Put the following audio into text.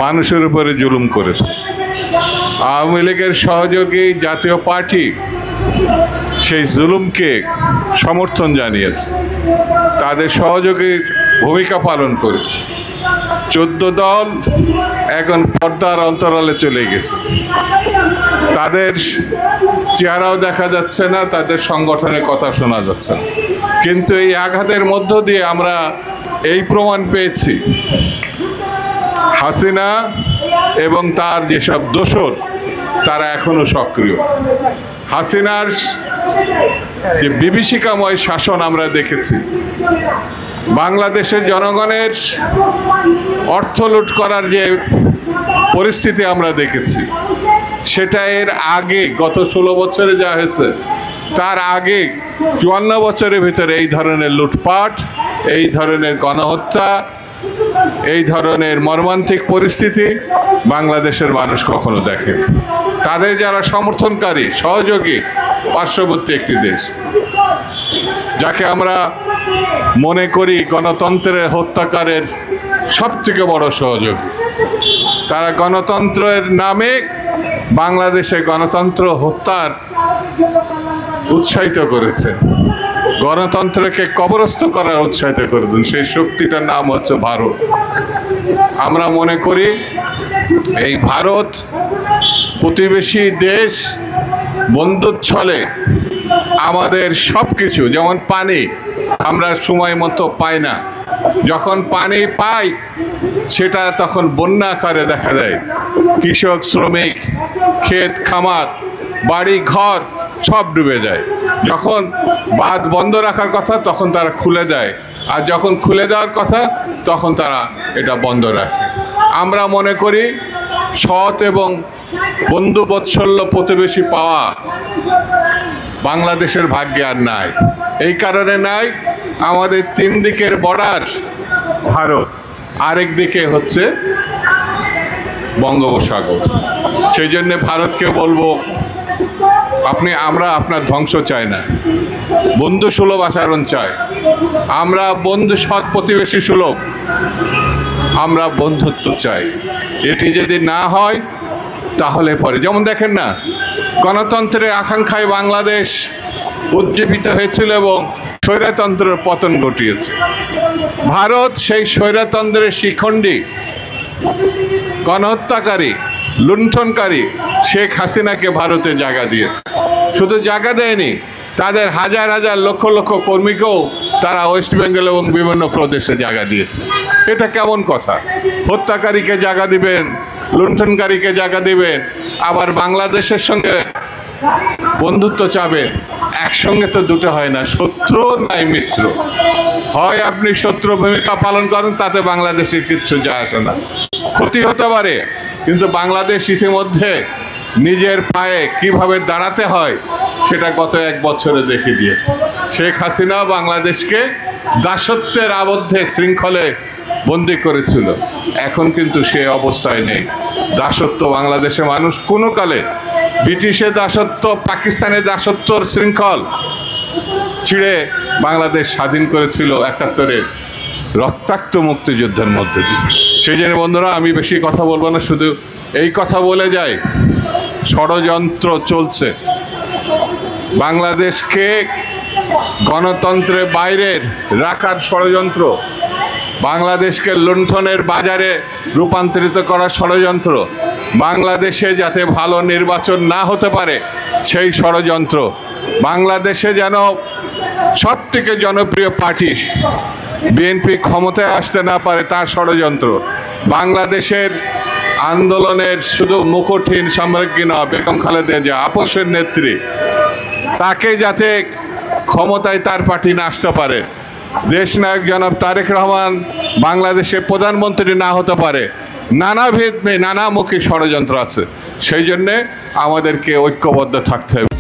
মানুষের উপরে জুলুম করেছে। আওয়ামী লীগের সহযোগী জাতীয় পার্টি সেই জুলুমকে সমর্থন জানিয়েছে, তাদের সহযোগীর ভূমিকা পালন করেছে। 14 দল এখন পর্দার অন্তরালে চলে গেছে, তাদের চেহারাও দেখা যাচ্ছে না, তাদের সংগঠনের কথা শোনা যাচ্ছে না। কিন্তু এই আঘাতের মধ্য দিয়ে আমরা এই প্রমাণ পেয়েছি, হাসিনা এবং তার যেসব দোসর তারা এখনো সক্রিয়। হাসিনার যে বিভীষিকাময় শাসন আমরা দেখেছি, বাংলাদেশের জনগণের অর্থ লুট করার যে পরিস্থিতি আমরা দেখেছি, সেটা এর আগে গত 16 বছরে যা হয়েছে তার আগে 54 বছরের ভিতরে এই ধরনের লুটপাট, এই ধরনের গণহত্যা, এই ধরনের মর্মান্তিক পরিস্থিতি বাংলাদেশের মানুষ কখনো দেখেনি। তাদের যারা সমর্থনকারী সহযোগী পার্শ্ববর্তী একটি দেশ, যাকে আমরা মনে করি গণতন্ত্রের হত্যাকারের সবথেকে বড় সহযোগী, তারা গণতন্ত্রের নামে বাংলাদেশে গণতন্ত্র হত্যার উৎসাহিত করেছে, গণতন্ত্রকে কবরস্থ করার উৎসাহিত করেছেন। সেই শক্তিটার নাম হচ্ছে ভারত। আমরা মনে করি এই ভারত প্রতিবেশী দেশ, বন্ধুর ছলে আমাদের সব কিছু, যেমন পানি আমরা সময় মতো পাই না, যখন পানি পাই সেটা তখন বন্যা আকারে দেখা দেয়। কৃষক, শ্রমিক, ক্ষেত খামার, বাড়ি ঘর সব ডুবে যায়। যখন বাঁধ বন্ধ রাখার কথা তখন তারা খুলে দেয়, আর যখন খুলে দেওয়ার কথা তখন তারা এটা বন্ধ রাখে। আমরা মনে করি সৎ এবং বন্ধু বৎসল্য প্রতিবেশী পাওয়া বাংলাদেশের ভাগ্যে আর নাই। এই কারণে নাই, আমাদের 3 দিকের বর্ডার ভারত, আরেক দিকে হচ্ছে বঙ্গোপসাগর। সেই জন্যে ভারতকে বলবো, আমরা আপনার ধ্বংস চাই না, বন্ধু সুলভ আচরণ চাই। আমরা বন্ধু, সৎ প্রতিবেশী সুলভ, আমরা বন্ধুত্ব চাই। এটি যদি না হয় তাহলে পরে, যেমন দেখেন না, গণতন্ত্রের আকাঙ্ক্ষায় বাংলাদেশ উজ্জীবিত হয়েছিল এবং স্বৈরতন্ত্রের পতন ঘটিয়েছে। ভারত সেই স্বৈরতন্ত্রের শিখণ্ডী, গণহত্যাকারী, লুণ্ঠনকারী শেখ হাসিনাকে ভারতে জায়গা দিয়েছে। শুধু জায়গা দেয়নি, তাদের হাজার হাজার লক্ষ লক্ষ কর্মীকেও তারা ওয়েস্ট বেঙ্গল এবং বিভিন্ন প্রদেশে জায়গা দিয়েছে। এটা কেমন কথা? হত্যাকারীকে জায়গা দিবেন, লুণ্ঠনকারীকে জায়গা দিবেন, আবার বাংলাদেশের সঙ্গে বন্ধুত্ব চাবেন। একসঙ্গে তো দুটো হয় না, শত্রু নাই মিত্র। হয় আপনি শত্রু ভূমিকা পালন করেন, তাতে বাংলাদেশের কিচ্ছু যায় আসে না, ক্ষতি হতে পারে, কিন্তু বাংলাদেশ ইতিমধ্যে নিজের পায়ে কিভাবে দাঁড়াতে হয় সেটা গত 1 বছরে দেখে দিয়েছে। শেখ হাসিনা বাংলাদেশকে দাসত্বের আবদ্ধে শৃঙ্খলে বন্দি করেছিল, এখন কিন্তু সে অবস্থায় নেই। দাসত্ব বাংলাদেশে মানুষ কোনো কালে, ব্রিটিশের দাসত্ব, পাকিস্তানের দাসত্বর শৃঙ্খল ছিঁড়ে বাংলাদেশ স্বাধীন করেছিল 71-এর রক্তাক্ত মুক্তিযুদ্ধের মধ্যে দিয়ে। সেই জন্য বন্ধুরা, আমি বেশি কথা বলবো না, শুধু এই কথা বলে যাই, ষড়যন্ত্র চলছে। বাংলাদেশকে গণতন্ত্রের বাইরের রাখার ষড়যন্ত্র, বাংলাদেশকে লুণ্ঠনের বাজারে রূপান্তরিত করার ষড়যন্ত্র, বাংলাদেশে যাতে ভালো নির্বাচন না হতে পারে সেই ষড়যন্ত্র, বাংলাদেশে যেন সবথেকে জনপ্রিয় পার্টি বিএনপি ক্ষমতায় আসতে না পারে তার ষড়যন্ত্র, বাংলাদেশের আন্দোলনের শুধু মুকুটহীন সম্রাজ্ঞী নয়, বেগম খালেদা জিয়া আপসের নেত্রী, তাকে যাতে ক্ষমতায় তার পার্টি না আসতে পারে, দেশনায়ক জনাব তারেক রহমান বাংলাদেশের প্রধানমন্ত্রী না হতে পারে, নানামুখী ষড়যন্ত্র আছে। সেই জন্যে আমাদেরকে ঐক্যবদ্ধ থাকতে হবে।